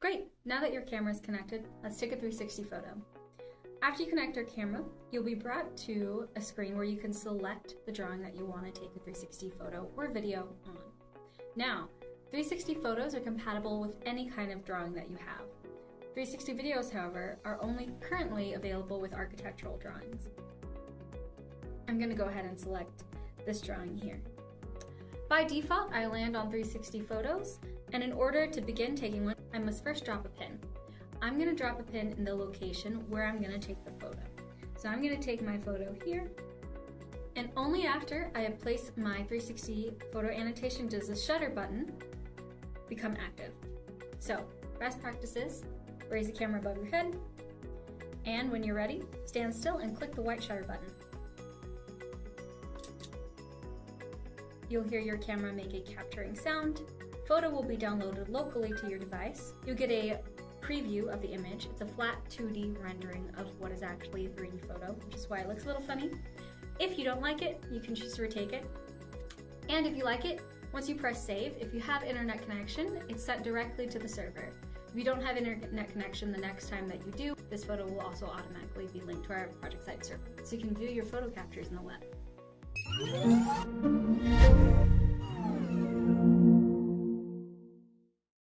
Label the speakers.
Speaker 1: Great, now that your camera is connected, let's take a 360 photo. After you connect your camera, you'll be brought to a screen where you can select the drawing that you want to take a 360 photo or video on. Now, 360 photos are compatible with any kind of drawing that you have. 360 videos, however, are only currently available with architectural drawings. I'm going to go ahead and select this drawing here. By default, I land on 360 photos, and in order to begin taking one, I must first drop a pin. I'm going to drop a pin in the location where I'm going to take the photo. So I'm going to take my photo here, and only after I have placed my 360 photo annotation does the shutter button become active. So, best practices, raise the camera above your head, and when you're ready, stand still and click the white shutter button. You'll hear your camera make a capturing sound. Photo will be downloaded locally to your device. You'll get a preview of the image. It's a flat 2D rendering of what is actually a 3D photo, which is why it looks a little funny. If you don't like it, you can choose to retake it. And if you like it, once you press save, if you have internet connection, it's sent directly to the server. If you don't have internet connection, the next time that you do, this photo will also automatically be linked to our ProjectSight server, so you can view your photo captures in the web.